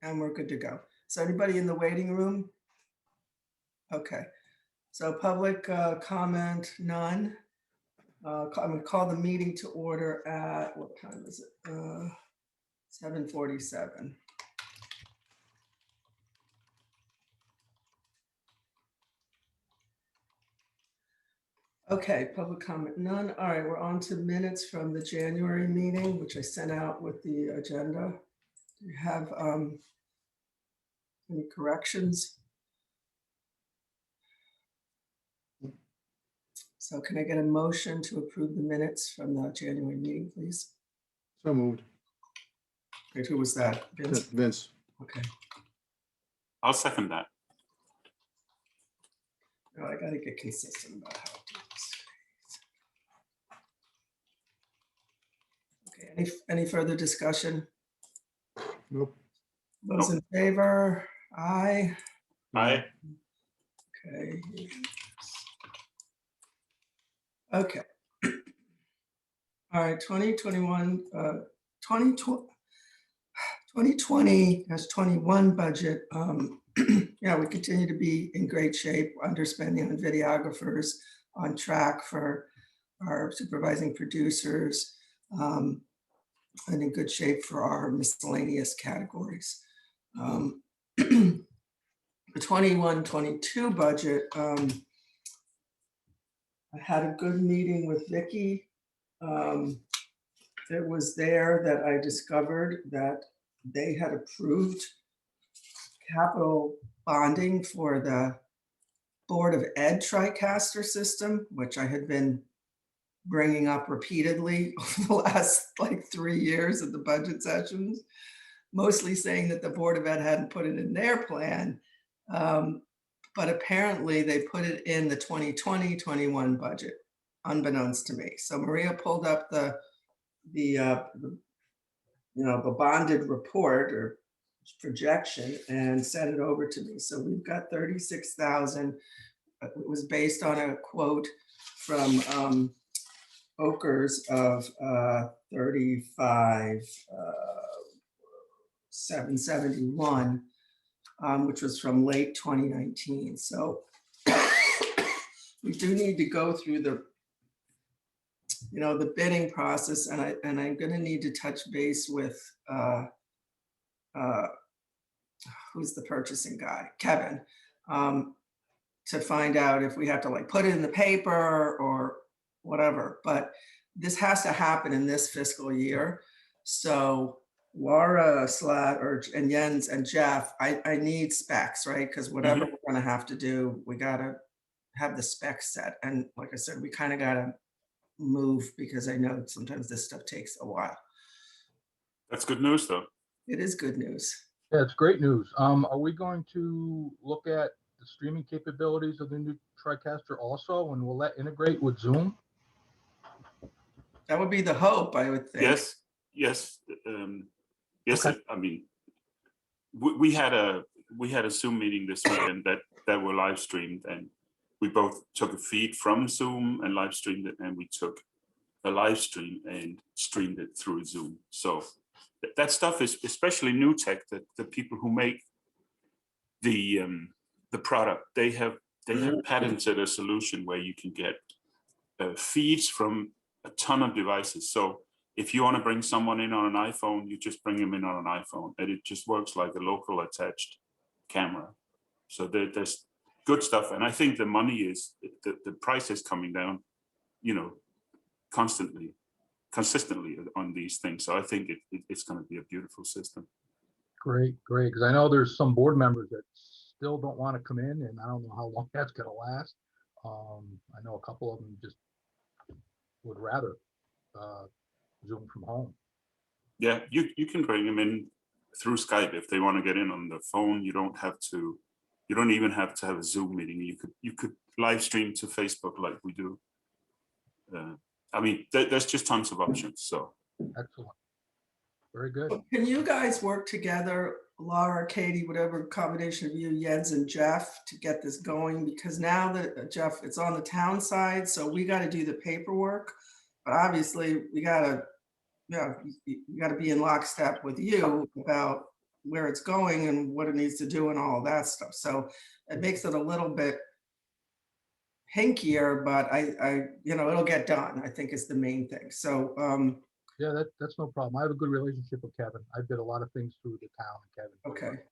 and we're good to go. So anybody in the waiting room? Okay, so public comment, none. I'm going to call the meeting to order at, what time is it? 7:47. Okay, public comment, none. All right, we're on to minutes from the January meeting, which I sent out with the agenda. Do you have any corrections? So can I get a motion to approve the minutes from the January meeting, please? So moved. Great, who was that? Vince? Vince. Okay. I'll second that. No, I gotta get consistent about how to do this. Okay, any further discussion? Nope. Those in favor? Aye. Aye. Okay. Okay. All right, 2021, 2020-21 budget. Yeah, we continue to be in great shape, underspending on videographers, on track for our supervising producers, and in good shape for our miscellaneous categories. The 21-22 budget, I had a good meeting with Vicki. It was there that I discovered that they had approved capital bonding for the Board of Ed tricaster system, which I had been bringing up repeatedly over the last like 3 years of the budget sessions, mostly saying that the Board of Ed hadn't put it in their plan. But apparently they put it in the 2020-21 budget, unbeknownst to me. So Maria pulled up the bonded report or projection and sent it over to me. So we've got 36,000. It was based on a quote from Oakers of 35,771. Which was from late 2019. So we do need to go through the bidding process, and I'm going to need to touch base with who's the purchasing guy, Kevin, to find out if we have to like put it in the paper or whatever. But this has to happen in this fiscal year. So Laura and Jens and Jeff, I need specs, right? Because whatever we're going to have to do, we got to have the specs set. And like I said, we kind of got to move because I know sometimes this stuff takes a while. That's good news, though. It is good news. Yeah, it's great news. Are we going to look at the streaming capabilities of the new TriCaster also, and will that integrate with Zoom? That would be the hope, I would think. Yes. Yes, okay. I mean, we had a Zoom meeting this weekend that were live streamed, and we both took a feed from Zoom and live streamed it, and we took a live stream and streamed it through Zoom. So that stuff is especially new tech that the people who make the product, they have patented a solution where you can get feeds from a ton of devices. So if you want to bring someone in on an iPhone, you just bring them in on an iPhone, and it just works like a local attached camera. So there's good stuff, and I think the money is the price is coming down, consistently on these things. So I think it's going to be a beautiful system. Great, because I know there's some board members that still don't want to come in, and I don't know how long that's going to last. I know a couple of them just would rather Zoom from home. Yeah, you can bring them in through Skype if they want to get in on the phone. You don't even have to have a Zoom meeting. You could live stream to Facebook like we do. I mean, there's just tons of options. So excellent, very good. Can you guys work together, Laura, Katie, whatever combination of you, Jens and Jeff, to get this going? Because now that Jeff, it's on the town side, so we got to do the paperwork. But obviously, we got to be in lockstep with you about where it's going and what it needs to do and all of that stuff. So it makes it a little bit hinkier, but it'll get done, I think is the main thing. So, Yeah, that's no problem. I have a good relationship with Kevin. I did a lot of things through the town, Kevin. okay,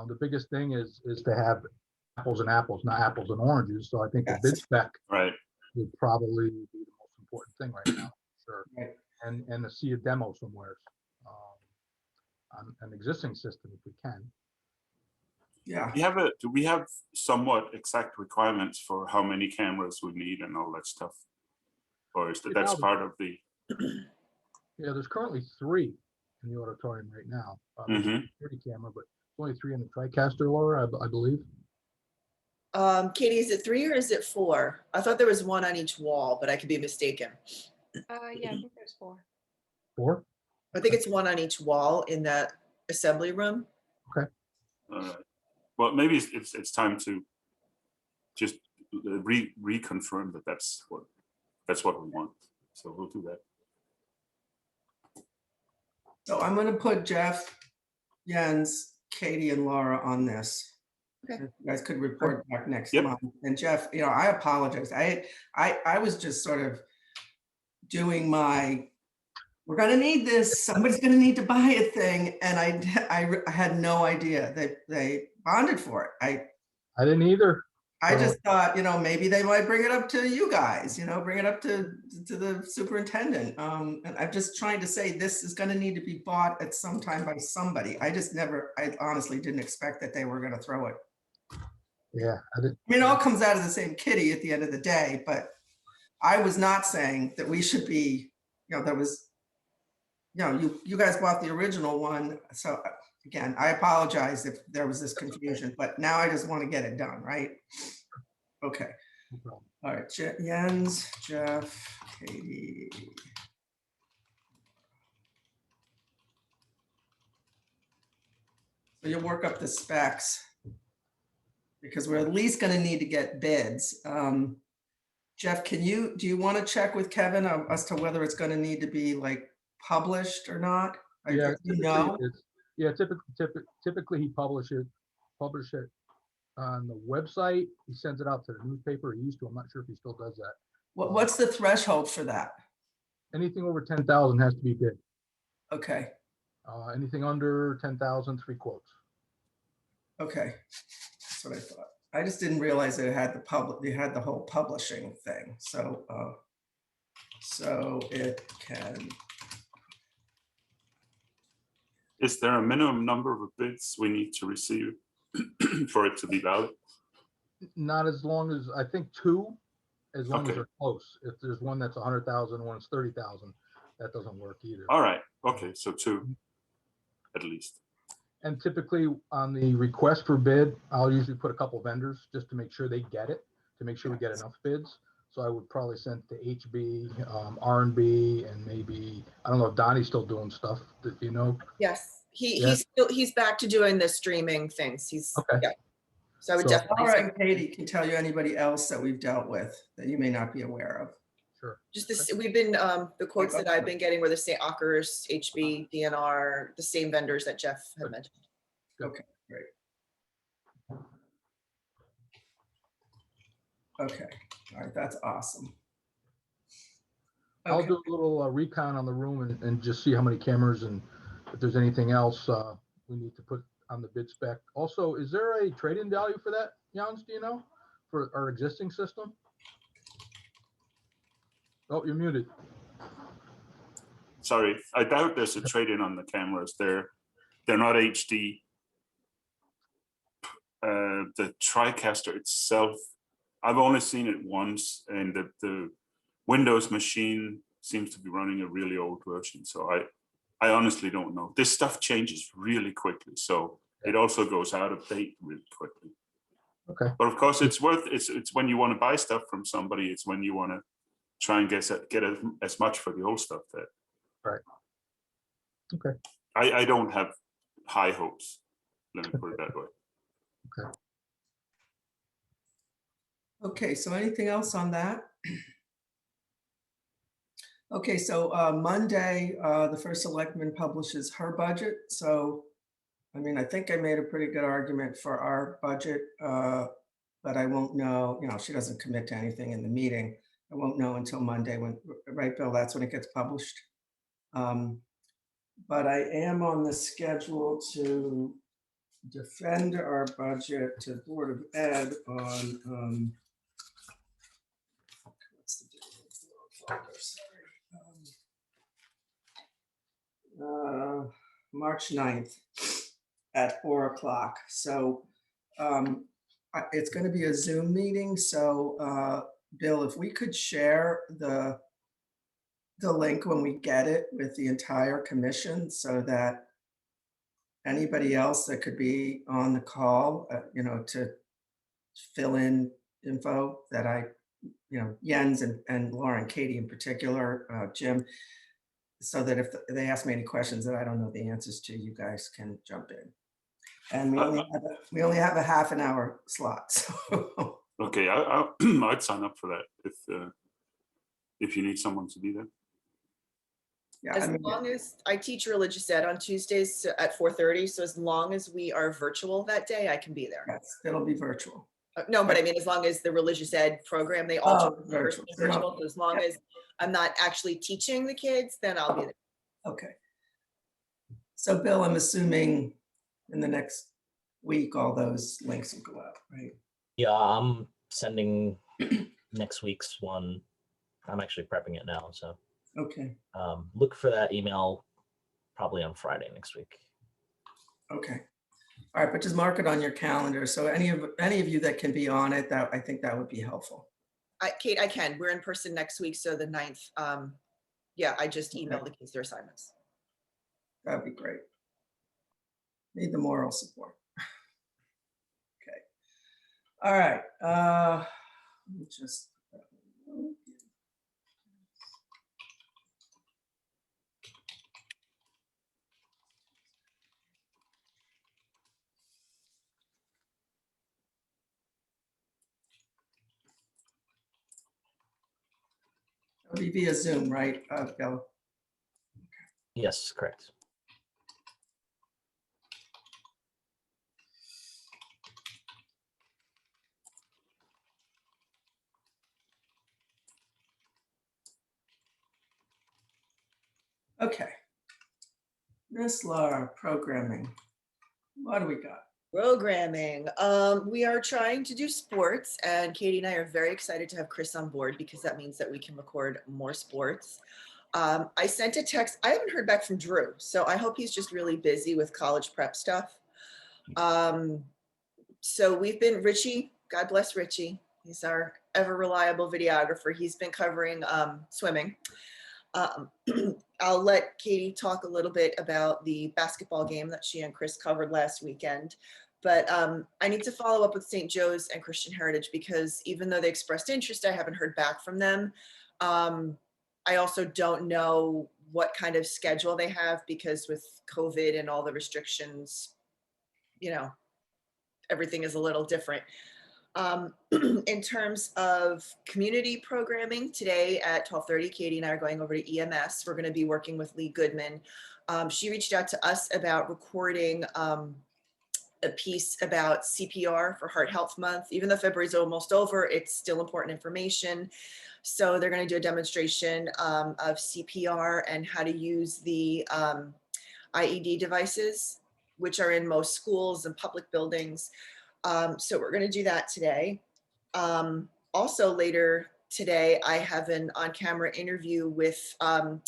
The biggest thing is to have apples and apples, not apples and oranges. So I think the Yes. bid spec Right. would probably be the most important thing right now, sure. right. And to see a demo somewhere on an existing system if we can. Yeah, Do we have somewhat exact requirements for how many cameras we need and all that stuff? Or is that's part of the? Yeah, there's currently 3 in the auditorium right now. There's a security camera, but only 3 in the TriCaster, Laura, I believe. Katie, is it 3 or is it 4? I thought there was 1 on each wall, but I could be mistaken. Yeah, I think there's 4. 4? I think it's 1 on each wall in that assembly room. Well, maybe it's time to just reconfirm that that's what we want. So we'll do that. so I'm gonna put Jeff, Jens, Katie, and Laura on this. Okay. If you guys could report back next Yep. month. And Jeff, I apologize. I was just sort of doing we're gonna need this, somebody's gonna need to buy a thing, and I had no idea that they bonded for it. I didn't either. I just thought, maybe they might bring it up to you guys, bring it up to the superintendent. And I'm just trying to say this is going to need to be bought at some time by somebody. I honestly didn't expect that they were going to throw it. Yeah, I didn't. I mean, it all comes out of the same kitty at the end of the day, but I was not saying that we should be, there was, you guys bought the original one. So again, I apologize if there was this confusion, but now I just want to get it done, right? Okay. No problem. All right, Jens, Jeff, Katie. So you'll work up the specs because we're at least going to need to get bids. Jeff, do you want to check with Kevin as to whether it's going to need to be like published or not? Yeah, Typically, typically he publish it on the website. He sends it out to the newspaper. He used to. I'm not sure if he still does that. what's the threshold for that? Anything over 10,000 has to be bid. Okay, Anything under 10,000, 3 quotes. okay, that's what I thought. I just didn't realize that it had the whole publishing thing. So it can. Is there a minimum number of bids we need to receive for it to be valid? Not as long as, I think 2, as long as Okay. they're close. If there's one that's 100,000, one's 30,000, that doesn't work either. All right. Okay. So 2 at least. And typically on the request for bid, I'll usually put a couple vendors just to make sure they get it, to make sure we get enough bids. So I would probably send to HB, R&B, and maybe, I don't know if Donnie's still doing stuff, Yes, Yeah. he's back to doing the streaming things. Okay. Yeah. So I would So- definitely All say right, Katie can tell you anybody else that we've dealt with that you may not be aware of. Sure. just this. We've been the quotes that I've been getting were the same Ockers, HB, DNR, the same vendors that Jeff had Good. mentioned. Okay, great. Okay, all right, that's awesome. I'll Okay, do a little recon on the room and just see how many cameras and if there's anything else we need to put on the bid spec. Also, is there a trade-in value for that, Jens, do you know, for our existing system? Oh, you're muted. Sorry, I doubt there's a trade-in on the cameras. They're not HD. The TriCaster itself, I've only seen it once, and the Windows machine seems to be running a really old version. So I honestly don't know. This stuff changes really quickly, so it also goes out of date really quickly. Okay. But of course, it's when you want to buy stuff from somebody. It's when you want to try and get as much for the old stuff that. Right. Okay. I don't have high hopes. Let me put it that way. okay, so anything else on that? Okay, so Monday, the first selectman publishes her budget. So I mean, I think I made a pretty good argument for our budget, but I won't know, she doesn't commit to anything in the meeting. I won't know until Monday when, right, Bill, that's when it gets published. But I am on the schedule to defend our budget to Board of Ed on, what's the date? Sorry. March 9th at 4 o'clock. So it's going to be a Zoom meeting. So Bill, if we could share the link when we get it with the entire commission so that anybody else that could be on the call, to fill in info that Jens and Laura and Katie in particular, Jim, so that if they ask me any questions that I don't know the answers to, you guys can jump in. And we only have a half an hour slot. So. Okay, I'd sign up for that if you need someone to be there. Yeah, As long as I teach religious ed on Tuesdays at 4:30, so as long as we are virtual that day, I can be there. yes, it'll be virtual. No, but I mean, as long as the religious ed program, they all do virtual. virtual. So as long as I'm not actually teaching the kids, then I'll be there. Okay. So Bill, I'm assuming in the next week, all those links will go out, right? Yeah, I'm sending next week's one. I'm actually prepping it now, so Okay. look for that email probably on Friday next week. Okay. All right, but just mark it on your calendar. So any of you that can be on it, that I think that would be helpful. Kate, I can. We're in person next week, so the 9th. Yeah, I just emailed the kids their assignments. That'd be great. Need the moral support. Okay. All right. Let me just. It'll be via Zoom, right, Bill? Yes, correct. Okay. Miss Laura, programming. What do we got? Programming. We are trying to do sports, and Katie and I are very excited to have Chris on board because that means that we can record more sports. I sent a text. I haven't heard back from Drew, so I hope he's just really busy with college prep stuff. So we've been, Richie, God bless Richie. He's our ever reliable videographer. He's been covering swimming. I'll let Katie talk a little bit about the basketball game that she and Chris covered last weekend. But I need to follow up with St. Joe's and Christian Heritage because even though they expressed interest, I haven't heard back from them. I also don't know what kind of schedule they have because with COVID and all the restrictions, everything is a little different. In terms of community programming, today at 12:30, Katie and I are going over to EMS. We're going to be working with Lee Goodman. She reached out to us about recording a piece about CPR for Heart Health Month. Even though February is almost over, it's still important information. So they're going to do a demonstration of CPR and how to use the IED devices, which are in most schools and public buildings. So we're going to do that today. Also later today, I have an on-camera interview with a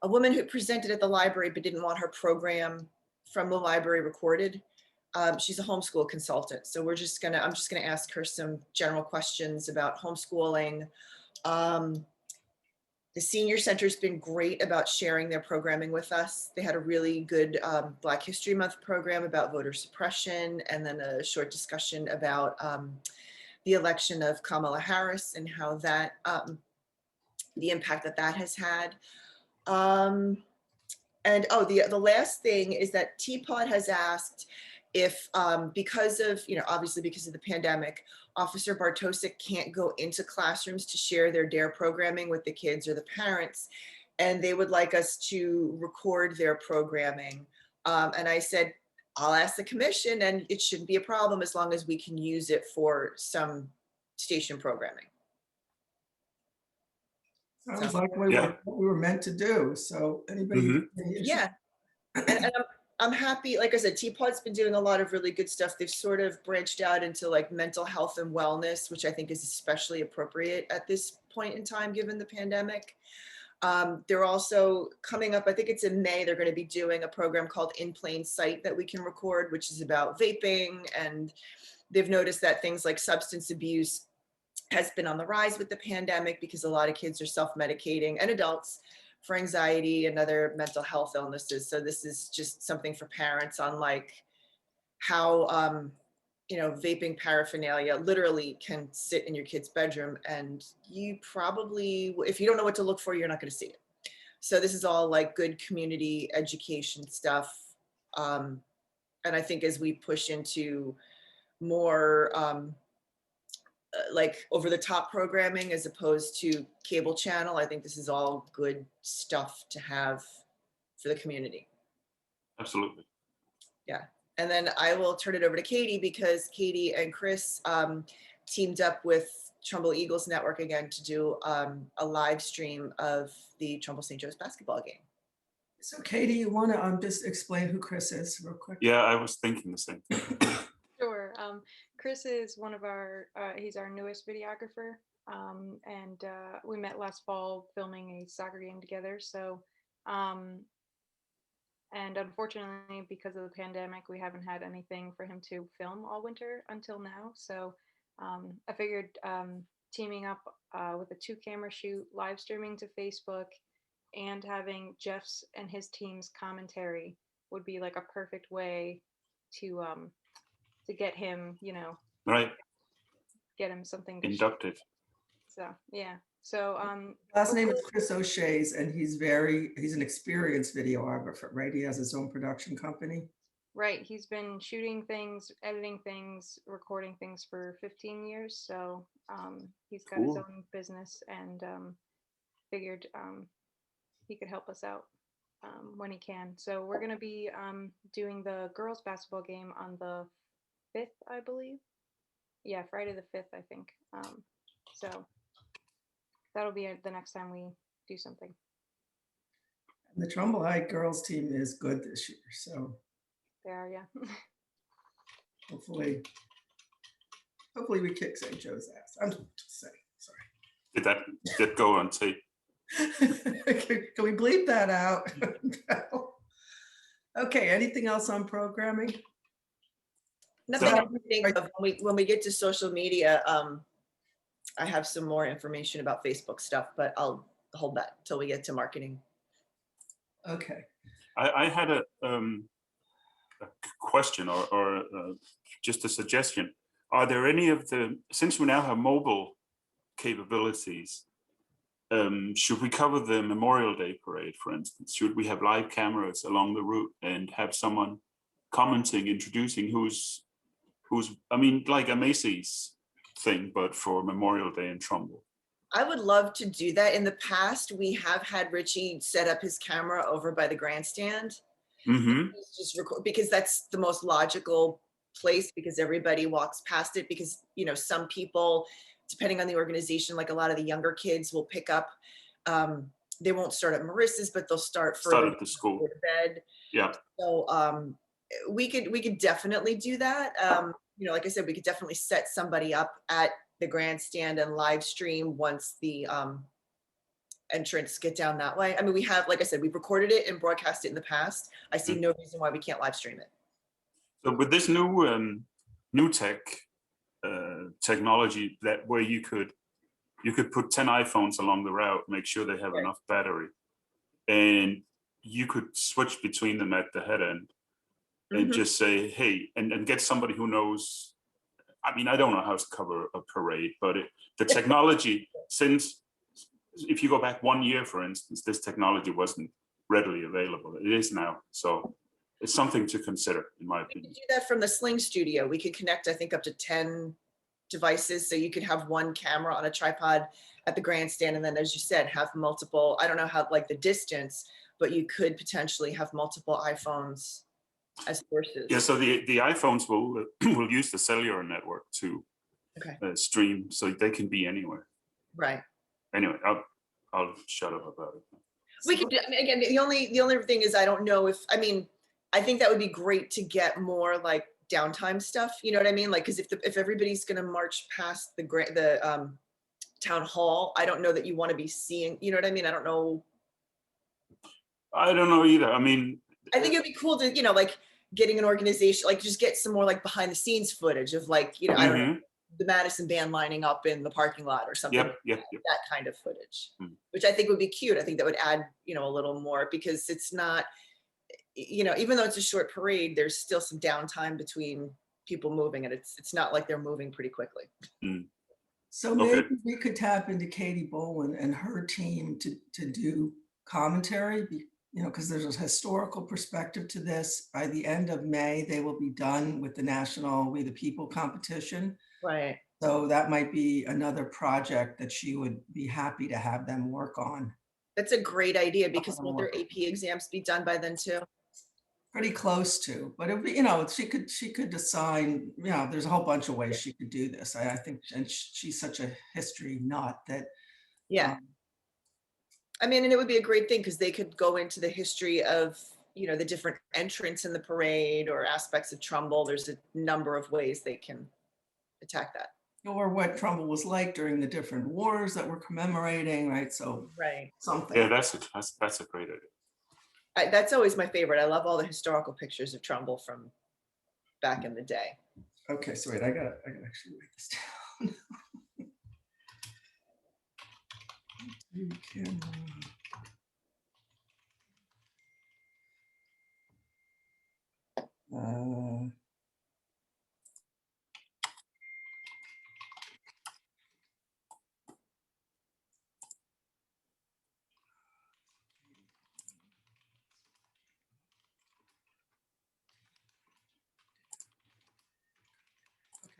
woman who presented at the library but didn't want her program from the library recorded. She's a homeschool consultant. So I'm just gonna ask her some general questions about homeschooling. The Senior Center's been great about sharing their programming with us. They had a really good Black History Month program about voter suppression, and then a short discussion about the election of Kamala Harris and how that, the impact that has had. And the last thing is that Teapot has asked if, because of, obviously because of the pandemic, Officer Bartosik can't go into classrooms to share their DARE programming with the kids or the parents, and they would like us to record their programming. And I said, I'll ask the commission, and it shouldn't be a problem as long as we can use it for some station programming. Sounds like we Yeah. what we were meant to do. So anybody? Mhm. any issue? Yeah. And I'm happy, like I said, Teapot's been doing a lot of really good stuff. They've sort of branched out into like mental health and wellness, which I think is especially appropriate at this point in time, given the pandemic. They're also coming up, I think it's in May, they're going to be doing a program called In Plain Sight that we can record, which is about vaping. And they've noticed that things like substance abuse has been on the rise with the pandemic because a lot of kids are self-medicating, and adults, for anxiety and other mental health illnesses. So this is just something for parents on like how, you know, vaping paraphernalia literally can sit in your kid's bedroom, and you probably, if you don't know what to look for, you're not going to see it. So this is all like good community education stuff. And I think as we push into more like over the top programming as opposed to cable channel, I think this is all good stuff to have for the community. Absolutely. And then I will turn it over to Katie, because Katie and Chris teamed up with Trumbull Eagles Network again to do a live stream of the Trumbull St. Joe's basketball game. So Katie, you want to just explain who Chris is real quick? Yeah, I was thinking the same thing. Sure. Chris is one of our, he's our newest videographer. And we met last fall filming a soccer game together. So, and unfortunately, because of the pandemic, we haven't had anything for him to film all winter until now. So I figured teaming up with a 2-camera shoot, live streaming to Facebook, and having Jeff's and his team's commentary would be like a perfect way to get him, you know, Right. get him something to Inducted. So yeah. So Last name is Chris O'Shea's, and he's an experienced videographer, right? He has his own production company. right, he's been shooting things, editing things, recording things for 15 years. So he's got his Cool. own business, and figured he could help us out when he can. So we're gonna be doing the girls basketball game on the 5th, I believe. Yeah, Friday the 5th, I think. So that'll be the next time we do something. And the Trumbull High girls team is good this year, so They are, yeah. hopefully we kick St. Joe's ass. I'm just saying. Sorry. Did that go on tape? Can we bleep that out? Okay, anything else on programming? Nothing So- I can think of. When we get to social media, I have some more information about Facebook stuff, but I'll hold that till we get to marketing. Okay. I had a question or just a suggestion. Are there any of the, since we now have mobile capabilities, should we cover the Memorial Day parade, for instance? Should we have live cameras along the route and have someone commenting, introducing who's, I mean, like a Macy's thing, but for Memorial Day in Trumbull? I would love to do that. In the past, we have had Richie set up his camera over by the grandstand. Mm-hmm. Just record, because that's the most logical place, because everybody walks past it, because, you know, some people, depending on the organization, like a lot of the younger kids will pick up, they won't start at Marissa's, but they'll start further At the school. to bed. Yeah. So we could definitely do that. You know, like I said, we could definitely set somebody up at the grandstand and live stream once the entrance get down that way. I mean, we have, like I said, we've recorded it and broadcast it in the past. I see no reason why we can't live stream it. So with this new technology, that where you could put 10 iPhones along the route, make sure they have Right. enough battery, and you could switch between them at the head end and just say, hey, and get somebody who knows. I mean, I don't know how to cover a parade, but the technology, since if you go back 1 year, for instance, this technology wasn't readily available. It is now. So it's something to consider, in my We opinion. could do that from the Sling Studio. We could connect, I think, up to 10 devices. So you could have one camera on a tripod at the grandstand. And then, as you said, have multiple, I don't know how, like the distance, but you could potentially have multiple iPhones as sources. Yeah, so the iPhones will will use the cellular network to Okay. stream, so they can be anywhere. Right. Anyway, I'll shut up about it. We could, I mean, again, the only thing is I don't know if, I mean, I think that would be great to get more like downtime stuff, you know what I mean? Like, cause if everybody's gonna march past the town hall, I don't know that you want to be seeing, you know what I mean? I don't know. I don't know either. I mean, I think it'd be cool to, you know, like getting an organization, like just get some more like behind the scenes footage of like, you know, I don't know, the Madison band lining up in the parking lot or something. yep. That kind of footage, Hmm. which I think would be cute. I think that would add, you know, a little more because it's not, you know, even though it's a short parade, there's still some downtime between people moving and it's not like they're moving pretty quickly. So Okay. maybe we could tap into Katie Boland and her team to do commentary, you know, because there's a historical perspective to this. By the end of May, they will be done with the national We the People competition. Right. So that might be another project that she would be happy to have them work on. That's a great idea because will their AP exams be done by then too? Pretty close to, but it would be, you know, she could assign, you know, there's a whole bunch of ways she could do this. I think, and she's such a history nut that. Yeah. I mean, and it would be a great thing because they could go into the history of, you know, the different entrants in the parade or aspects of Trumbull. There's a number of ways they can attack that. Or what Trumbull was like during the different wars that we're commemorating, right? So right. Something. Yeah, that's a great idea. That's always my favorite. I love all the historical pictures of Trumbull from back in the day. Okay, so wait, I gotta actually write this down. You can,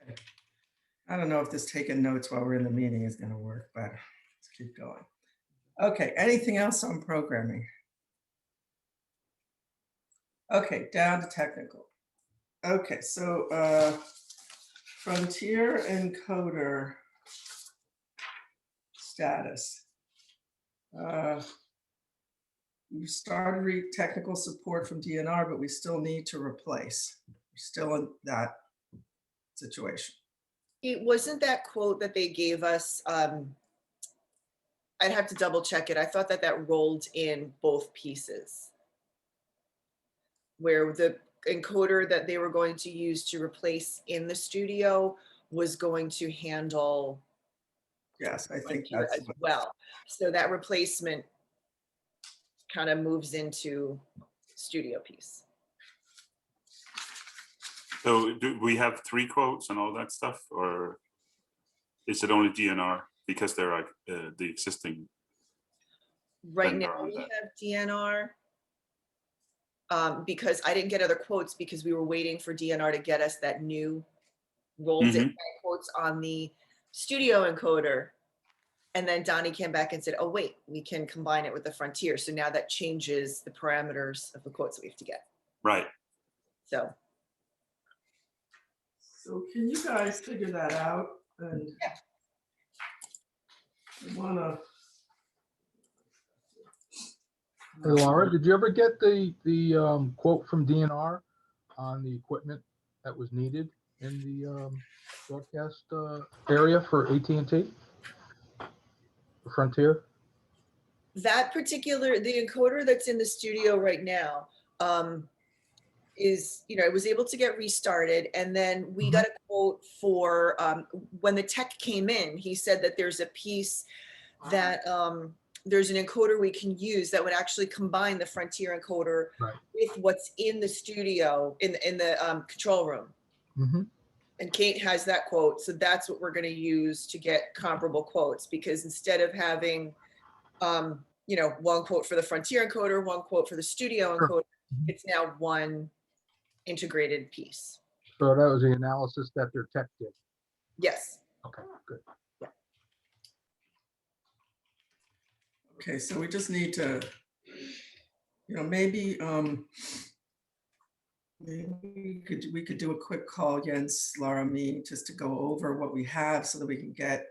okay. I don't know if this taking notes while we're in the meeting is going to work, but let's keep going. Okay, anything else on programming? Okay, down to technical. Okay, so Frontier encoder status. We started technical support from DNR, but we still need to replace. We're still in that situation. It wasn't that quote that they gave us. I'd have to double check it. I thought that rolled in both pieces, where the encoder that they were going to use to replace in the studio was going to handle. Yes, I think that's as well. So that replacement kind of moves into studio piece. So do we have 3 quotes and all that stuff, or is it only DNR because they're like the existing? Right now we have DNR because I didn't get other quotes because we were waiting for DNR to get us that new rolled in quotes on the studio encoder. And then Donnie came back and said, oh, wait, we can combine it with the Frontier. So now that changes the parameters of the quotes that we have to get. Right. So can you guys figure that out? And I wanna. Hey, Laura, did you ever get the quote from DNR on the equipment that was needed in the broadcast area for AT&T? The Frontier? that particular, the encoder that's in the studio right now is, you know, it was able to get restarted. And then we got a quote for when the tech came in, he said that there's a piece that there's an encoder we can use that would actually combine the Frontier encoder with what's in the studio in the control room. And Kate has that quote. So that's what we're going to use to get comparable quotes, because instead of having, you know, one quote for the Frontier encoder, one quote for the studio encoder, it's now one integrated piece. So that was the analysis that their tech did. Yes. Okay, good. Okay, so we just need to, you know, maybe Maybe we could do a quick call, Jens, Laura, me, just to go over what we have so that we can get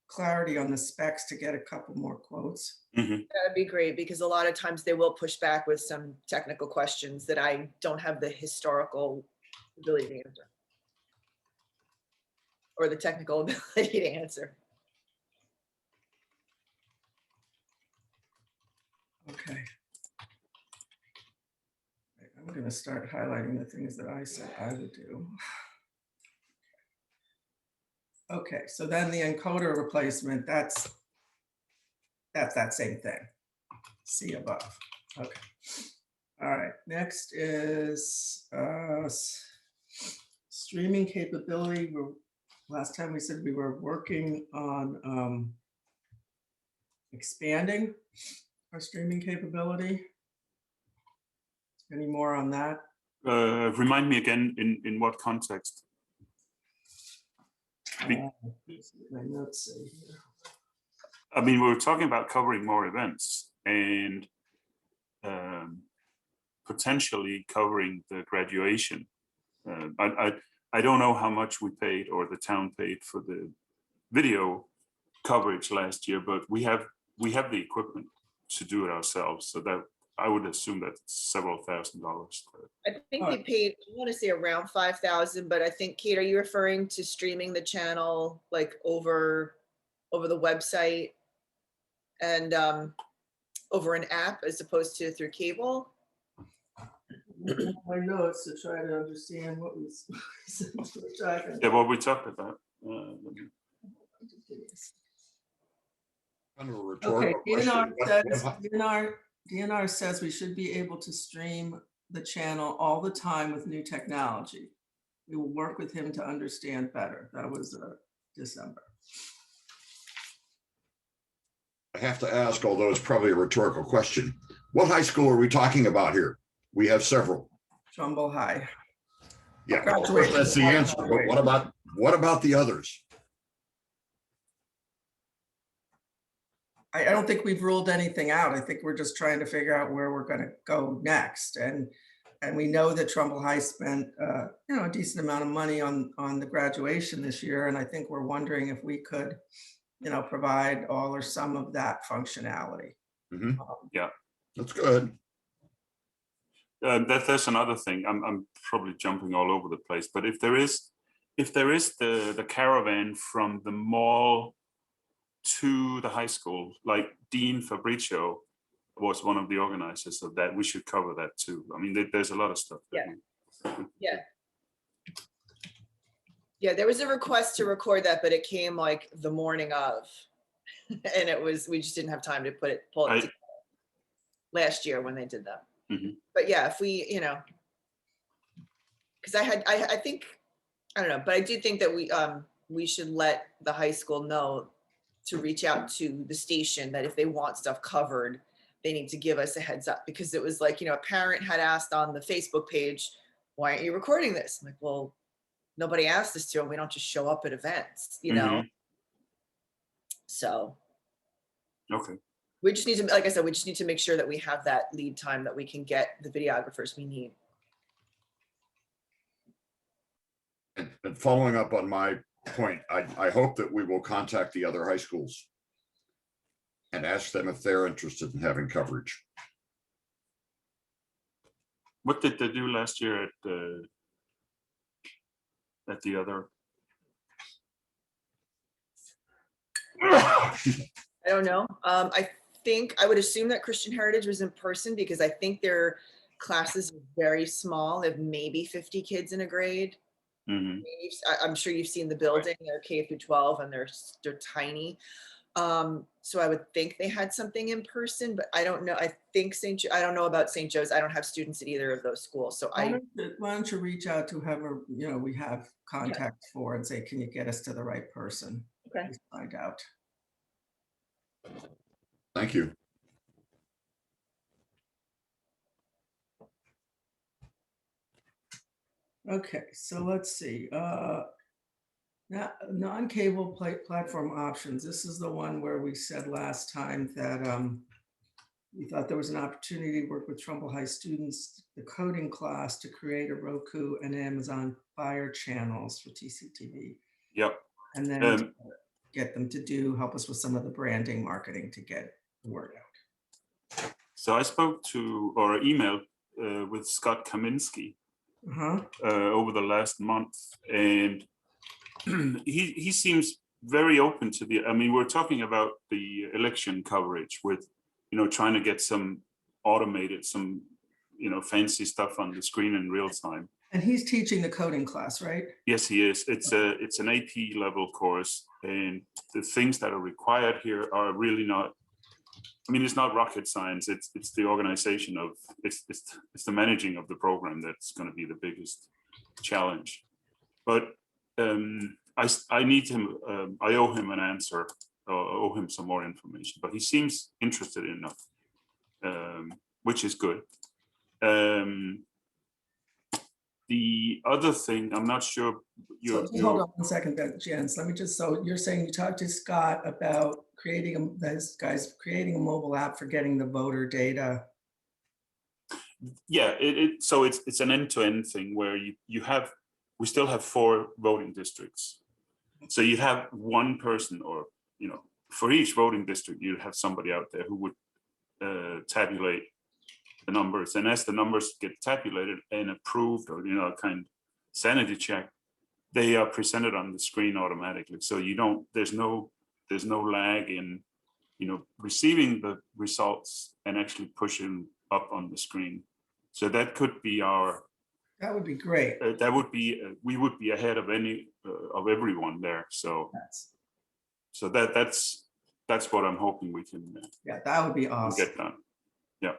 clarity on the specs to get a couple more quotes. Mhm. That'd be great, because a lot of times they will push back with some technical questions that I don't have the historical ability to answer. Or the technical ability to answer. Okay. I'm going to start highlighting the things that I said I would do. Okay, so then the encoder replacement, that's that same thing. See above. Okay. All right, next is streaming capability. Last time we said we were working on expanding our streaming capability. Any more on that? Remind me again, in what context? Let's see what my notes say here. I mean, we were talking about covering more events and potentially covering the graduation. I don't know how much we paid or the town paid for the video coverage last year, but we have the equipment to do it ourselves. So that I would assume that's several $1,000s. I think they paid, I want to say around 5,000, but I think, Kate, are you referring to streaming the channel like over the website and over an app as opposed to through cable? My notes to try to understand what we were talking Yeah, about. what we talked about. Kind of a Okay, rhetorical question. DNR says we should be able to stream the channel all the time with new technology. We will work with him to understand better. That was December. I have to ask, although it's probably a rhetorical question, what high school are we talking about here? We have several. Trumbull High. Yeah, of course, that's the answer. But what about the others? I don't think we've ruled anything out. I think we're just trying to figure out where we're going to go next. And we know that Trumbull High spent a decent amount of money on the graduation this year. And I think we're wondering if we could, provide all or some of that functionality. Mhm. Yeah, That's good. that's another thing. I'm probably jumping all over the place, but if there is the caravan from the mall to the high school, like Dean Fabricio was one of the organizers of that, we should cover that too. I mean, there's a lot of stuff. Yeah, there was a request to record that, but it came like the morning of, and we just didn't have time to pull it together last year when they did that. Mhm. But yeah, if we, because I think, I don't know, but I do think that we should let the high school know to reach out to the station that if they want stuff covered, they need to give us a heads up, because it was like, a parent had asked on the Facebook page, why aren't you recording this? I'm like, well, nobody asked us to, and we don't just show up at events, Mhm. So Okay. we just need to, like I said, we just need to make sure that we have that lead time that we can get the videographers we need. And following up on my point, I hope that we will contact the other high schools and ask them if they're interested in having coverage. What did they do last year at the other? I don't know. I think I would assume that Christian Heritage was in person, because I think their classes are very small. They have maybe 50 kids in a grade. Mhm. I'm sure you've seen the building. They're K through 12 and they're tiny. So I would think they had something in person, but I don't know. I think I don't know about St. Joe's. I don't have students at either of those schools. So Why don't you reach out to whoever, we have contact for and say, can you get us to the right person? Okay. Please find out. Thank you. Okay, so let's see. Non-cable platform options. This is the one where we said last time that we thought there was an opportunity to work with Trumbull High students, the coding class, to create a Roku and Amazon Fire channels for TCTV. Yep. And then Um, get them to help us with some of the branding marketing to get the word out. So I spoke to or emailed with Scott Kaminsky Uh-huh. over the last month, and he seems very open to the. I mean, we're talking about the election coverage with, trying to get some automated, some fancy stuff on the screen in real time. And he's teaching the coding class, right? Yes, he is. It's an AP level course, and the things that are required here are really not. I mean, it's not rocket science. It's the organization of it's the managing of the program that's going to be the biggest challenge. But I need him. I owe him an answer. Owe him some more information. But he seems interested enough, which is good. The other thing, I'm not sure. Hold on 1 second, Jens. Let me just. So you're saying you talked to Scott about creating creating a mobile app for getting the voter data. Yeah, so it's an end-to-end thing where we still have 4 voting districts. So you have one person, or for each voting district, you have somebody out there who would tabulate the numbers, and as the numbers get tabulated and approved, or kind of sanity check, they are presented on the screen automatically. So there's no lag in receiving the results and actually pushing up on the screen. So that could be that would be great. That would be we would be ahead of everyone there. So that's what I'm hoping we can. Yeah, that would be awesome. Get done. Yeah.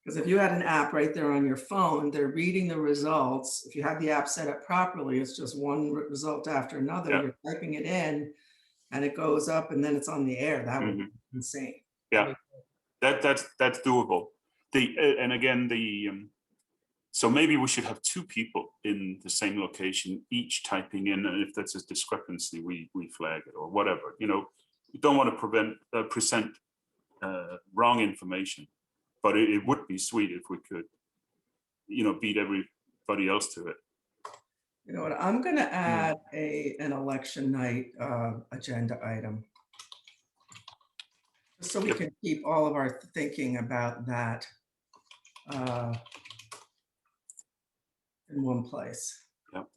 Because if you had an app right there on your phone, they're reading the results. If you have the app set up properly, it's just one result after another. Yeah. You're typing it in, and it goes up, and then it's on the air. That would be insane. Yeah, that's doable. And again, so maybe we should have 2 people in the same location, each typing in, and if that's a discrepancy, we flag it or whatever. You don't want to present wrong information, but it would be sweet if we could, beat everybody else to it. You know what? I'm going to add an election night agenda item, so we can keep all of our thinking about that in one place. Yep.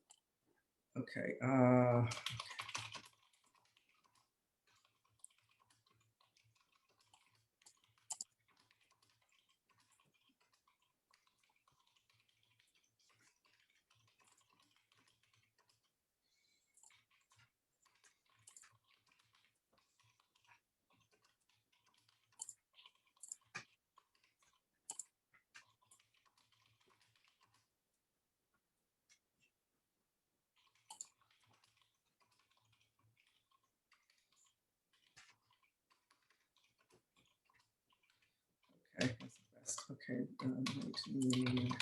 Okay. Okay, that's the best. Okay, need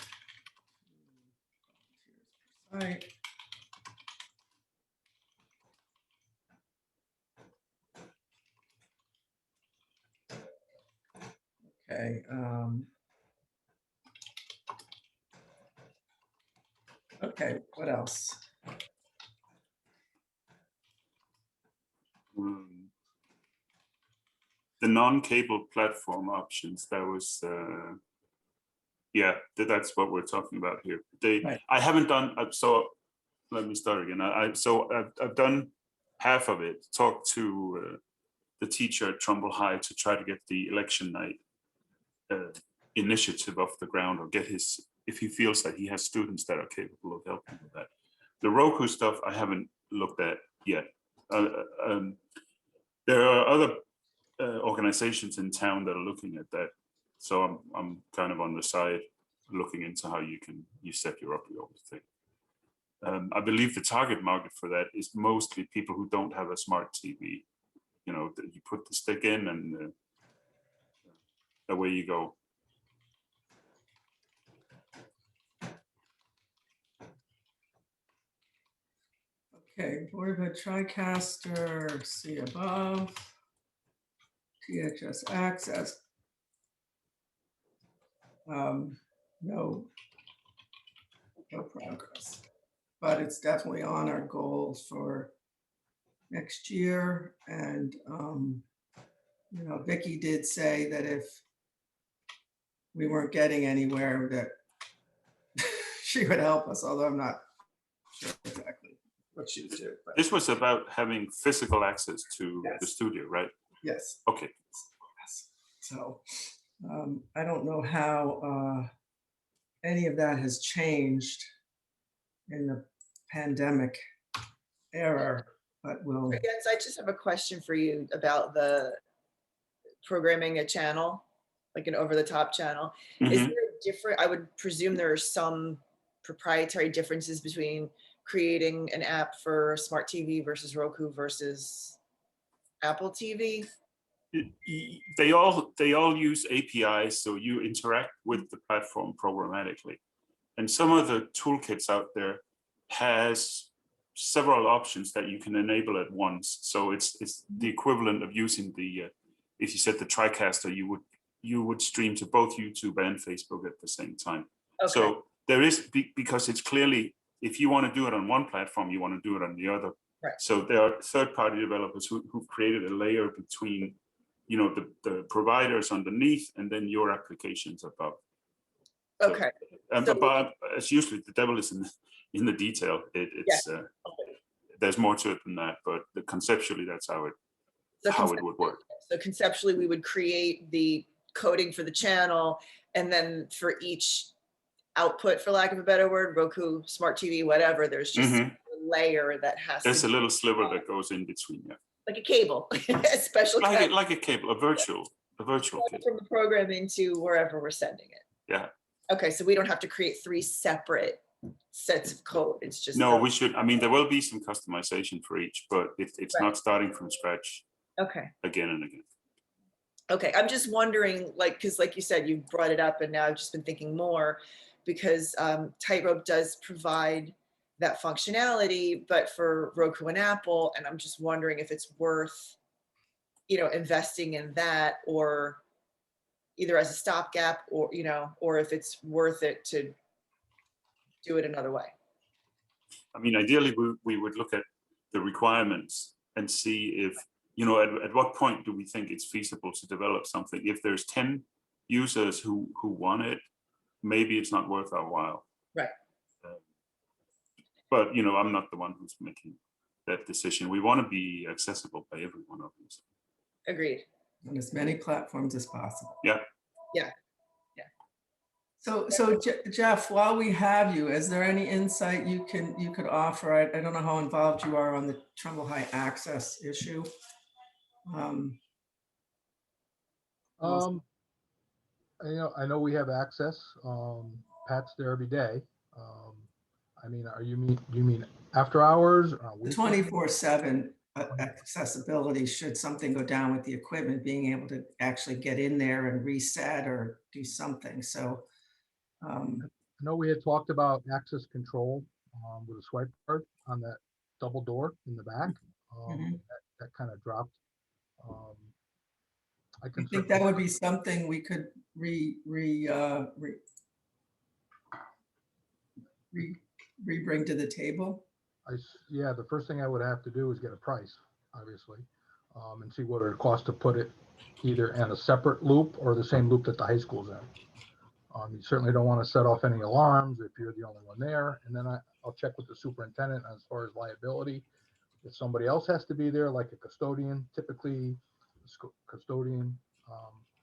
site. Okay. Okay, what else? The non-cable platform options, that was that's what we're talking about here. Right. I haven't done so. Let me start again. I've done half of it. Talked to the teacher at Trumbull High to try to get the election night initiative off the ground, or get if he feels that he has students that are capable of helping with that. The Roku stuff I haven't looked at yet. There are other organizations in town that are looking at that, so I'm kind of on the side looking into how you set your own thing. I believe the target market for that is mostly people who don't have a smart TV. You put the stick in, and away you go. Okay, Board of Ed TriCaster, see above. THS access. no progress. But it's definitely on our goals for next year. And, you know, Vicky did say that if we weren't getting anywhere, that she would help us, although I'm not sure exactly what she would do. But This was about having physical access to the Yes. studio, right? yes. Okay. So I don't know how any of that has changed in the pandemic era, but we'll. Yes, I just have a question for you about the programming a channel, like an over-the-top channel. Is Mhm. there a different, I would presume there are some proprietary differences between creating an app for smart TV versus Roku versus Apple TV? They all use APIs, so you interact with the platform programmatically. And some of the toolkits out there has several options that you can enable at once. So it's the equivalent of using the if you set the TriCaster, you would stream to both YouTube and Facebook at the same time. Okay, So there is, because it's clearly, if you want to do it on one platform, you want to do it on the other. Right. So there are third-party developers who've created a layer between, you know, the providers underneath and then your applications above. So, okay. So- but as usually, the devil is in the detail. It's there's more to it than that, but conceptually, that's how it would work. So conceptually, we would create the coding for the channel, and then for each output, for lack of a better word, Roku, smart TV, whatever, there's just Mhm. a layer that has There's to a be little sliver that goes in between, yeah, like a cable, a special kind like a cable, a virtual cable. from the programming to wherever we're sending it. Yeah. Okay, so we don't have to create 3 separate sets of code. It's just No, we should. I mean, there will be some customization for each, but it's Right. not starting from scratch okay. again and again. Okay, I'm just wondering, like, because like you said, you brought it up, and now I've just been thinking more, because Tightrope does provide that functionality, but for Roku and Apple, and I'm just wondering if it's worth, you know, investing in that, or either as a stopgap, or, you know, or if it's worth it to do it another way. I mean, ideally, we would look at the requirements and see if, you know, at what point do we think it's feasible to develop something. If there's 10 users who want it, maybe it's not worth our while. Right. But, you know, I'm not the one who's making that decision. We want to be accessible by everyone, obviously. Agreed. On as many platforms as possible. Yeah. Yeah. So Jeff, while we have you, is there any insight you could offer? I don't know how involved you are on the Trumbull High access issue. I know we have access. Pat's there every day. I mean, do you mean after hours? 24/7 accessibility, should something go down with the equipment, being able to actually get in there and reset or do something. So I know we had talked about access control with a swipe card on that double door in the back. Mhm. That kind of dropped. I I can think that would be something we could re-bring to the table. Yeah, the first thing I would have to do is get a price, obviously, and see what it would cost to put it either in a separate loop or the same loop that the high school's in. You certainly don't want to set off any alarms if you're the only one there. And then I'll check with the superintendent as far as liability. If somebody else has to be there, like a custodian, typically custodian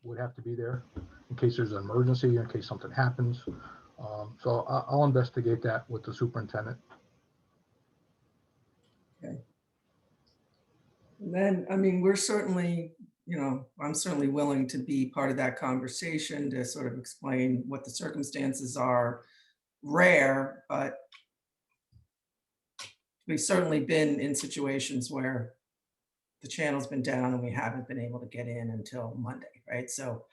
would have to be there in case there's an emergency, in case something happens. So I'll investigate that with the superintendent. Okay. And then, I mean, we're certainly, you know, I'm certainly willing to be part of that conversation to sort of explain what the circumstances are. Rare, but we've certainly been in situations where the channel's been down and we haven't been able to get in until Monday, right? So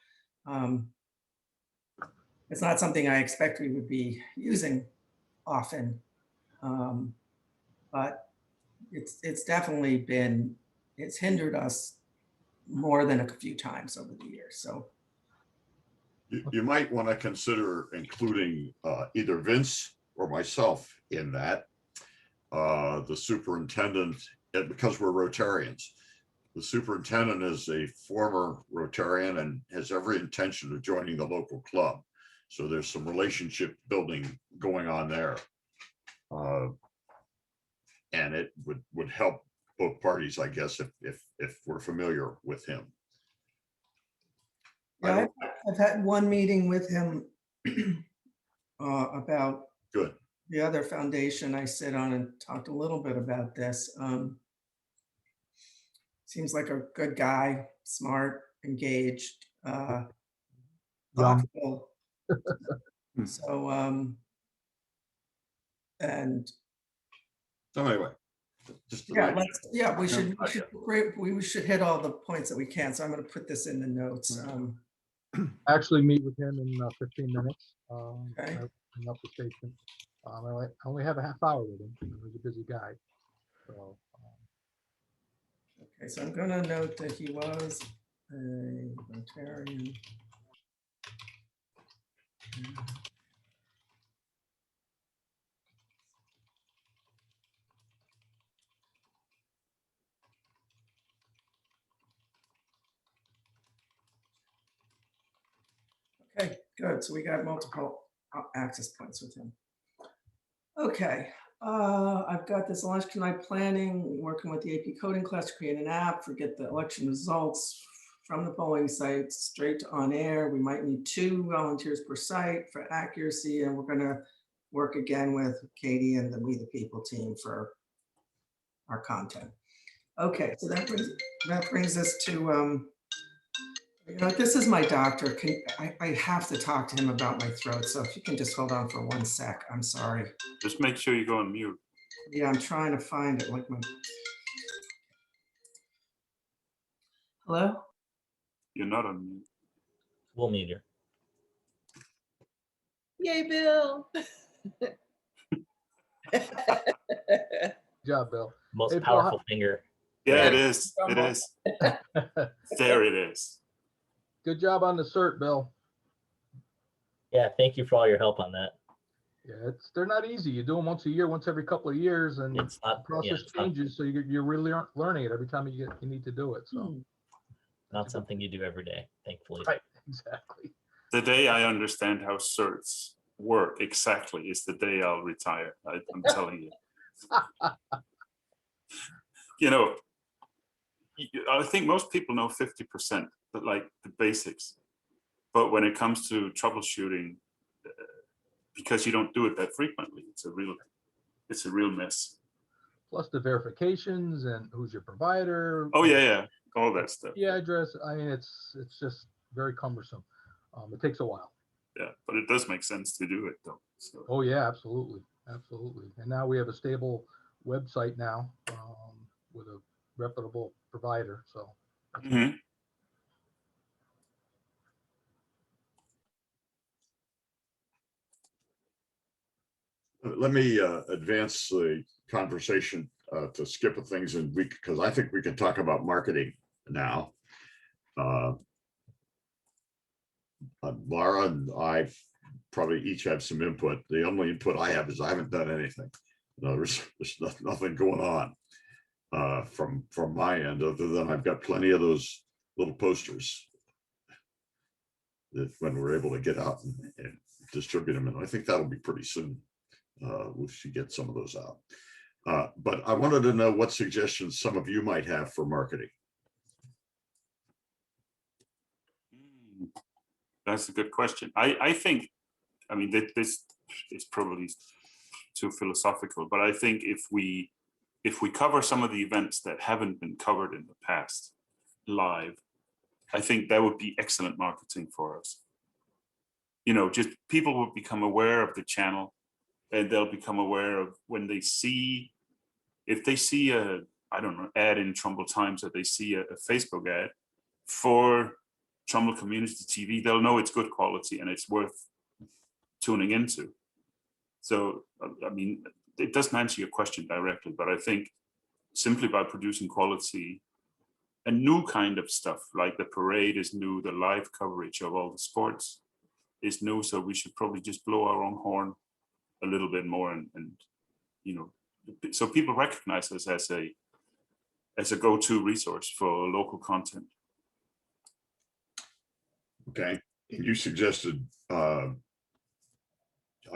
it's not something I expect we would be using often, but it's definitely been, it's hindered us more than a few times over the years. So You might want to consider including either Vince or myself in that. The superintendent, because we're Rotarians. The superintendent is a former Rotarian and has every intention of joining the local club. So there's some relationship building going on there. And it would help both parties, I guess, if we're familiar with him. Yeah, I've had one meeting with him about Good. the other foundation I sit on and talked a little bit about this. Seems like a good guy, smart, engaged, Young. thoughtful. So, and So anyway, just yeah, we should hit all the points that we can. So I'm going to put this in the notes. Actually meet with him in 15 minutes. Okay. Up the station. I only have a half hour with him. He's a busy guy. So, Okay, so I'm going to note that he was a Rotarian. Okay, good. So we got multiple access points with him. Okay, I've got this election night planning, working with the AP coding class to create an app for get the election results from the polling site straight to on air. We might need 2 volunteers per site for accuracy, and we're going to work again with Katie and the We the People team for our content. Okay, so that brings us to this is my doctor. I have to talk to him about my throat. So if you can just hold on for 1 sec, I'm sorry. Just make sure you go on mute. Yeah, I'm trying to find it. Like my. Hello? You're not on mute. We'll need her. Yay, Bill. good job, Bill. Most Hey, Bill, powerful finger. Yeah, it Yeah. is. It is. There it is. Good job on the cert, Bill. Yeah, thank you for all your help on that. Yeah, they're not easy. You do them once a year, once every couple of years, and It's not- the process it's not- changes. So you're really learning it every time you need to do it. So Not something you do every day, thankfully. right, exactly. The day I understand how certs work exactly is the day I'll retire. I'm telling you. I think most people know 50%, but like the basics. But when it comes to troubleshooting, because you don't do it that frequently, it's a real mess. Plus the verifications and who's your provider. Oh yeah, all that stuff. Yeah, address. I mean, it's just very cumbersome. It takes a while. Yeah, but it does make sense to do it though. So. Oh yeah, absolutely. And now we have a stable website now with a reputable provider. So. Mm-hmm. Let me advance the conversation to skip a things and because I think we can talk about marketing now. Laura and I probably each have some input. The only input I have is I haven't done anything. No, there's nothing going on from my end, other than I've got plenty of those little posters that when we're able to get out and distribute them, and I think that'll be pretty soon. We should get some of those out. But I wanted to know what suggestions some of you might have for marketing. That's a good question. I think, I mean, this is probably too philosophical, but I think if we cover some of the events that haven't been covered in the past live, I think that would be excellent marketing for us. Just people will become aware of the channel, and they'll become aware of when they see, if they see a, I don't know, ad in Trumbull Times, or they see a Facebook ad for Trumbull Community TV, they'll know it's good quality and it's worth tuning into. So, I mean, it doesn't answer your question directly, but I think simply by producing quality and new kind of stuff, like the parade is new, the live coverage of all the sports is new, so we should probably just blow our own horn a little bit more, and you know, so people recognize us as a go-to resource for local content. Okay, and you suggested, I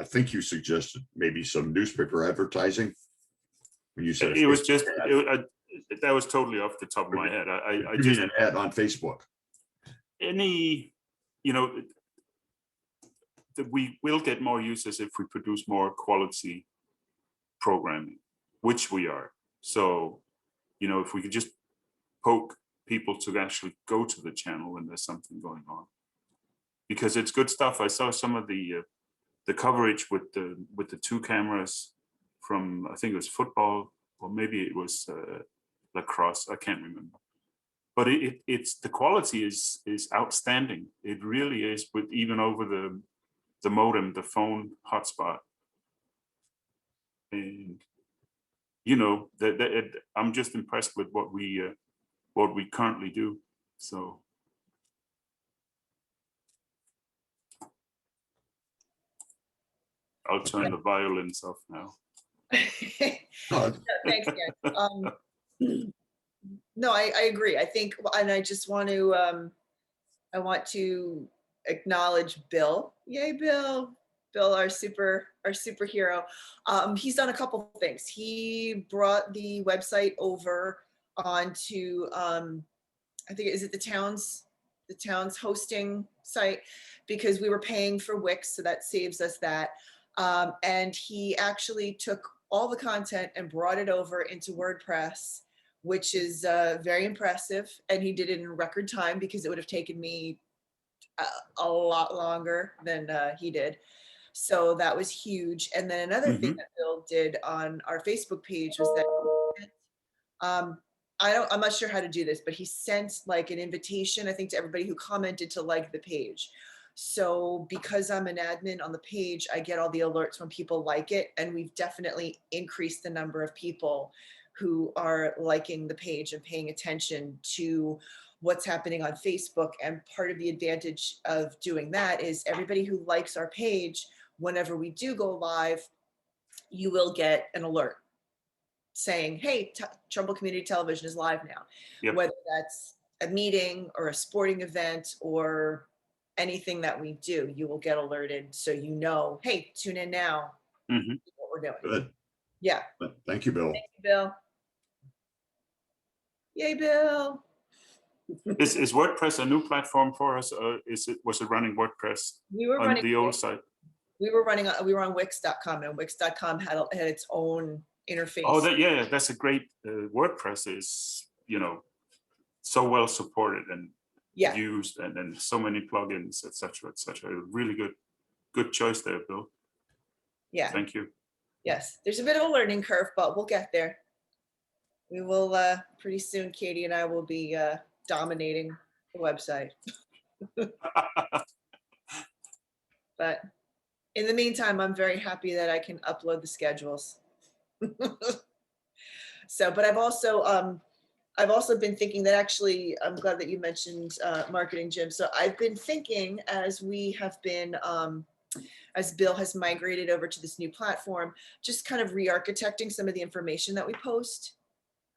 think you suggested maybe some newspaper advertising. When you said It was just, that was totally off the top of my head. I you just, mean an ad on Facebook. any, you know, that we will get more users if we produce more quality programming, which we are. So, you know, if we could just poke people to actually go to the channel when there's something going on, because it's good stuff. I saw some of the coverage with the two cameras from, I think it was football, or maybe it was lacrosse. I can't remember. But it's the quality is outstanding. It really is, with even over the modem, the phone hotspot. And you know, I'm just impressed with what we currently do. So I'll turn the violins off now. Thanks, Dan. No, I agree. I think, and I just want to, I want to acknowledge Bill. Yay, Bill. Bill, our superhero. He's done a couple of things. He brought the website over onto, I think, is it the town's hosting site, because we were paying for Wix, so that saves us that. And he actually took all the content and brought it over into WordPress, which is very impressive. And he did it in record time, because it would have taken me a lot longer than he did. So that was huge. And then another thing that Bill did on our Facebook page was that I'm not sure how to do this, but he sent like an invitation, I think, to everybody who commented to like the page. So because I'm an admin on the page, I get all the alerts when people like it. And we've definitely increased the number of people who are liking the page and paying attention to what's happening on Facebook. And part of the advantage of doing that is everybody who likes our page, whenever we do go live, you will get an alert saying, hey, Trumbull Community Television is live now. Yep. Whether that's a meeting or a sporting event or anything that we do, you will get alerted. So you know, hey, tune in now. What we're doing. Good. Yeah. Thank you, Bill. Thank you, Bill. Yay, Bill. Is WordPress a new platform for us, or was it running WordPress We were on running the old site? We were on Wix.com, and Wix.com had its own interface. Oh, that's a great, WordPress is, you know, so well supported and used, and so many plugins, etc., etc. Really good choice there, Bill. Yeah. Thank you. Yes, there's a bit of a learning curve, but we'll get there. We will, pretty soon, Katie and I will be dominating the website. But in the meantime, I'm very happy that I can upload the schedules. So, but I've also been thinking that, actually, I'm glad that you mentioned marketing, Jim. So I've been thinking, as we have been, as Bill has migrated over to this new platform, just kind of re-architecting some of the information that we post.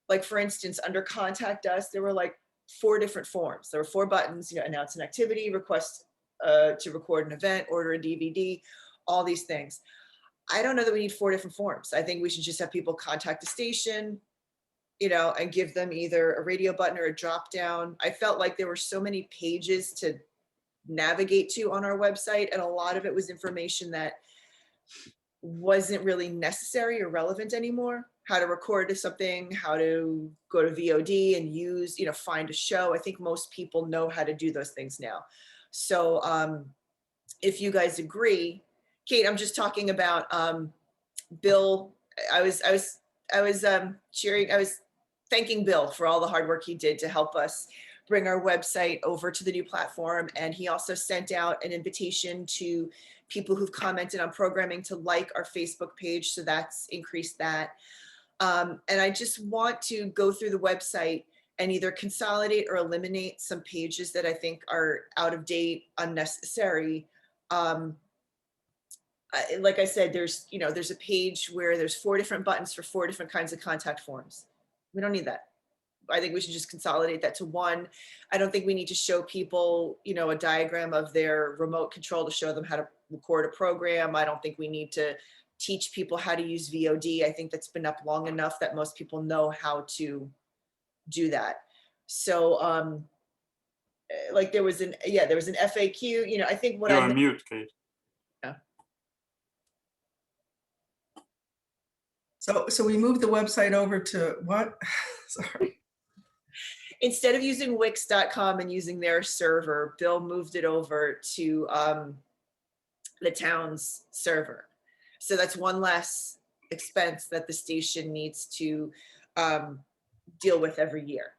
Like, for instance, under Contact Us, there were like 4 different forms. There were 4 buttons, you know, announce an activity, request to record an event, order a DVD, all these things. I don't know that we need 4 different forms. I think we should just have people contact the station, you know, and give them either a radio button or a drop down. I felt like there were so many pages to navigate to on our website, and a lot of it was information that wasn't really necessary or relevant anymore. How to record something, how to go to VOD and use, you know, find a show. I think most people know how to do those things now. So if you guys agree, Kate, I'm just talking about Bill. I was thanking Bill for all the hard work he did to help us bring our website over to the new platform. And he also sent out an invitation to people who've commented on programming to like our Facebook page. So that's increased that. And I just want to go through the website and either consolidate or eliminate some pages that I think are out of date, unnecessary, Like I said, there's, there's a page where there's 4 different buttons for 4 different kinds of contact forms. We don't need that. I think we should just consolidate that to one. I don't think we need to show people, a diagram of their remote control to show them how to record a program. I don't think we need to teach people how to use VOD. I think that's been up long enough that most people know how to do that. So, like there was an FAQ, I think what You're I on mute, Kate. So we moved the website over to what? Sorry. instead of using Wix.com and using their server, Bill moved it over to the town's server. So that's one less expense that the station needs to deal with every year.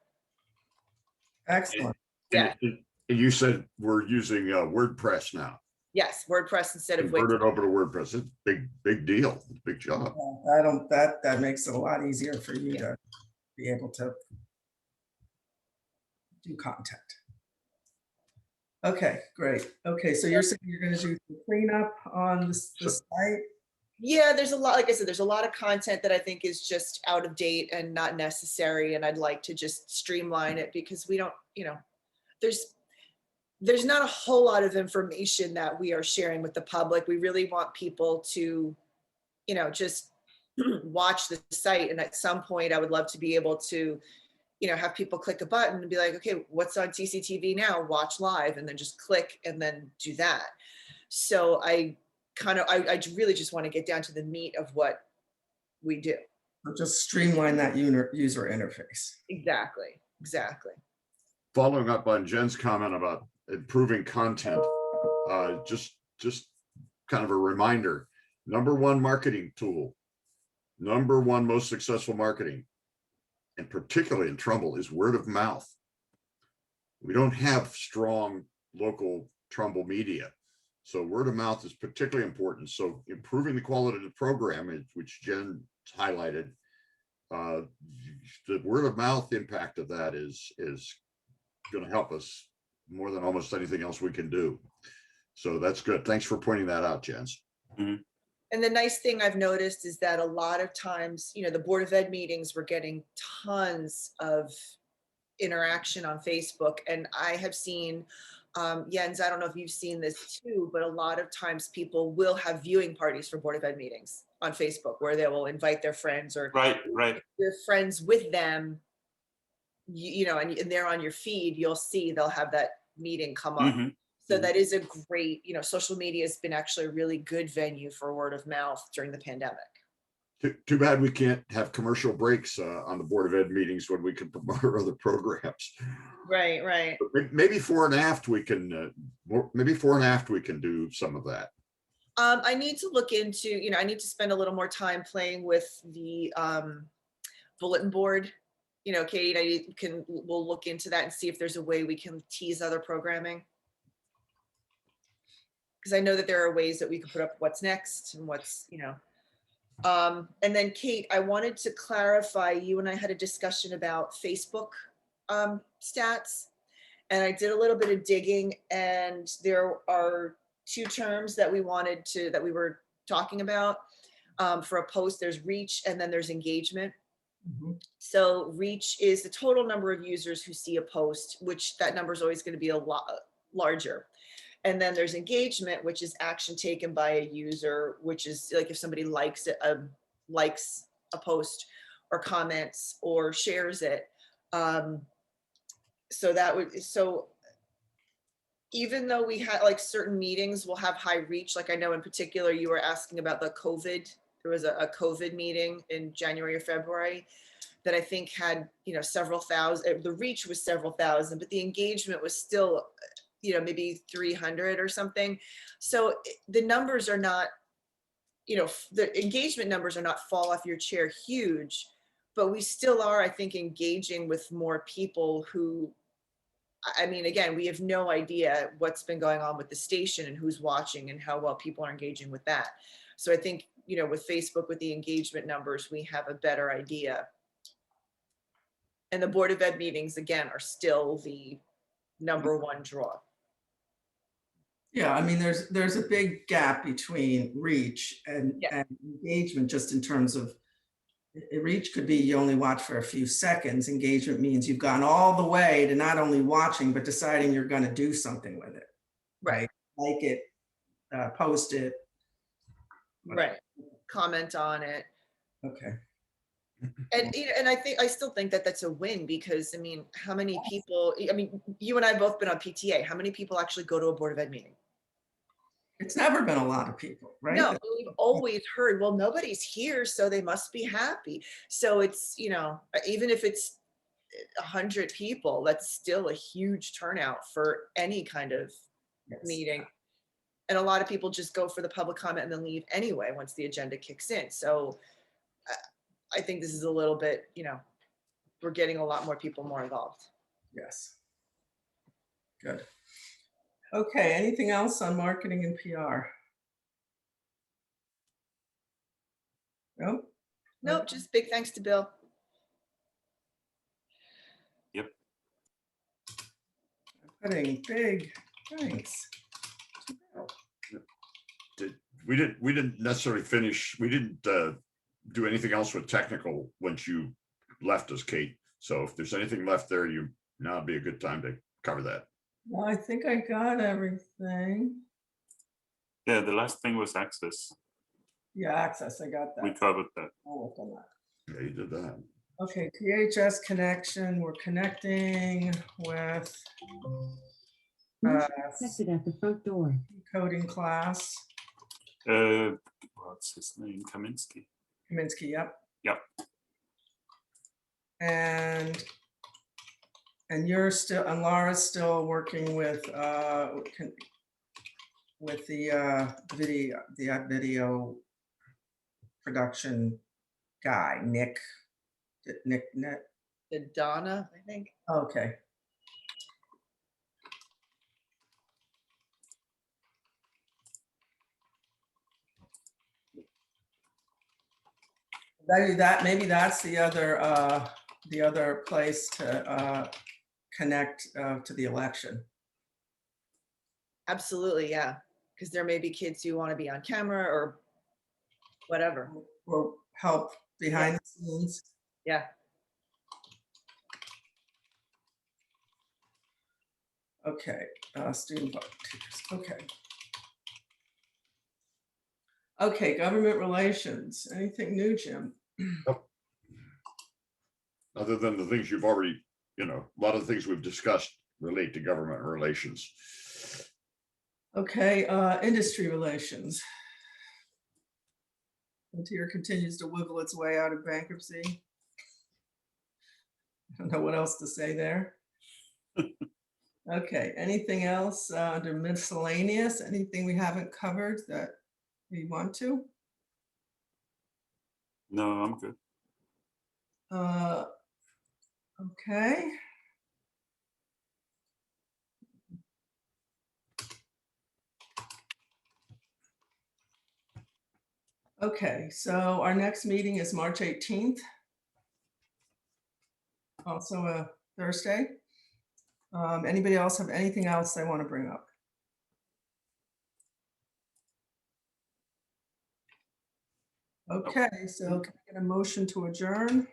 Excellent. Yeah. And you said we're using WordPress now. Yes, WordPress instead of Wix. Converted over to WordPress. It's a big deal. Big job. That makes it a lot easier for you to be able to do content. Okay, great. Okay, so you're saying you're going to do some cleanup on the site? Yeah, there's a lot, like I said, there's a lot of content that I think is just out of date and not necessary. And I'd like to just streamline it because we don't, there's not a whole lot of information that we are sharing with the public. We really want people to, just watch the site. And at some point I would love to be able to, have people click a button and be like, okay, what's on TCTV now? Watch live, and then just click and then do that. So I really just want to get down to the meat of what we do. Or just streamline that user interface. Exactly. Following up on Jen's comment about improving content, just kind of a reminder, #1 marketing tool, #1 most successful marketing, and particularly in Trumbull, is word of mouth. We don't have strong local Trumbull media. So word of mouth is particularly important. So improving the quality of the program, which Jen highlighted, the word of mouth impact of that is going to help us more than almost anything else we can do. So that's good. Thanks for pointing that out, Jens. Mhm. And the nice thing I've noticed is that a lot of times, the Board of Ed meetings, we're getting tons of interaction on Facebook. And I have seen, Jens, I don't know if you've seen this too, but a lot of times people will have viewing parties for Board of Ed meetings on Facebook where they will invite their friends or Right. their friends with them, and they're on your feed, you'll see they'll have that meeting come up. Mhm. So that is a great, social media has been actually a really good venue for word of mouth during the pandemic. Too bad we can't have commercial breaks on the Board of Ed meetings when we can promote our other programs. Right. But maybe fore and aft we can do some of that. I need to look into, I need to spend a little more time playing with the bulletin board. Kate, we'll look into that and see if there's a way we can tease other programming. Because I know that there are ways that we can put up what's next and what's, and then Kate, I wanted to clarify, you and I had a discussion about Facebook stats, and I did a little bit of digging, and there are 2 terms that we were talking about for a post. There's reach and then there's engagement. Mm-hmm. So reach is the total number of users who see a post, which that number is always going to be a lot larger. And then there's engagement, which is action taken by a user, which is like if somebody likes a post or comments or shares it. So even though we had like certain meetings will have high reach, like I know in particular you were asking about the COVID. There was a COVID meeting in January or February that I think had, several thousand. The reach was several thousand, but the engagement was still, maybe 300 or something. So the numbers are not, the engagement numbers are not fall off your chair huge, but we still are, I think, engaging with more people who, again, we have no idea what's been going on with the station and who's watching and how well people are engaging with that. So I think, with Facebook, with the engagement numbers, we have a better idea. And the Board of Ed meetings, again, are still the #1 draw. Yeah, I mean, there's a big gap between reach and, Yeah. and engagement, just in terms of reach could be you only watch for a few seconds. Engagement means you've gone all the way to not only watching, but deciding you're going to do something with it. Right. Like it, post it. Right. Comment on it. Okay. And I still think that that's a win, because I mean, how many people, I mean, you and I have both been on PTA. How many people actually go to a Board of Ed meeting? It's never been a lot of people, right? No, but we've always heard, well, nobody's here, so they must be happy. So it's, you know, even if it's 100 people, that's still a huge turnout for any kind of Yes. meeting. And a lot of people just go for the public comment and then leave anyway once the agenda kicks in. So I think this is a little bit, you know, we're getting a lot more people more involved. Yes. Good. Okay, anything else on marketing and PR? Nope. Nope, just big thanks to Bill. Putting big thanks. We didn't necessarily finish, we didn't do anything else with technical once you left us, Kate. So if there's anything left there, now would be a good time to cover that. Well, I think I got everything. Yeah, the last thing was access. Yeah, access, I got that. We covered that. I'll work on that. Yeah, you did that. Okay, PHS connection, we're connecting with Exit at the front door. coding class. What's his name? Kaminsky. Kaminsky, yep. Yep. And you're still, and Laura's still working with the video production guy, Nick. The Donna, I think. Okay. Maybe that's the other place to connect to the election. Absolutely, yeah. Because there may be kids who want to be on camera or whatever. Or help behind the scenes. Yeah. Okay, student volunteers, okay. Okay, government relations, anything new, Jim? Other than the things you've already, a lot of the things we've discussed relate to government relations. Okay, industry relations. Frontier continues to wiggle its way out of bankruptcy. I don't know what else to say there. Okay, anything else under miscellaneous? Anything we haven't covered that we want to? No, I'm good. Okay. Okay, so our next meeting is March 18th. Also a Thursday. Anybody else have anything else they want to bring up? Okay, so can I get a motion to adjourn?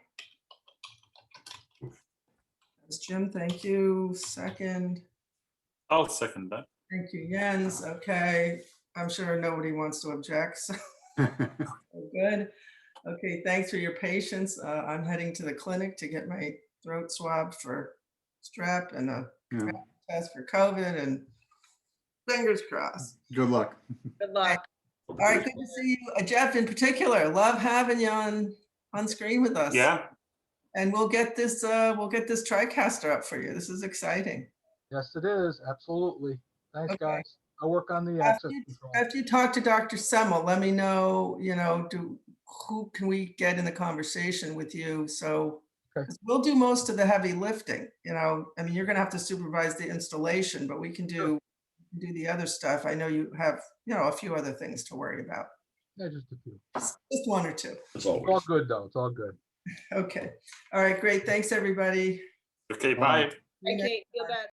That's Jim, thank you. Second. I'll second that. Thank you, Jens. Okay, I'm sure nobody wants to object, so good. Okay, thanks for your patience. I'm heading to the clinic to get my throat swabbed for strep and a test for COVID, and fingers crossed. Good luck. Good luck. All right, good to see you. Jeff in particular, love having you on screen with us. Yeah. And we'll get this TriCaster up for you. This is exciting. Yes, it is. Absolutely. Thanks, Okay. guys. I'll work on the access control. After you talk to Dr. Semmel, let me know, who can we get in the conversation with you? So 'cause we'll do most of the heavy lifting, I mean, you're gonna have to supervise the installation, but we can do the other stuff. I know you have, a few other things to worry about. Yeah, just a few. Just one or two. As It's all always. good, though. It's all good. Okay. All right, great. Thanks, everybody. Okay, bye. I can't feel bad.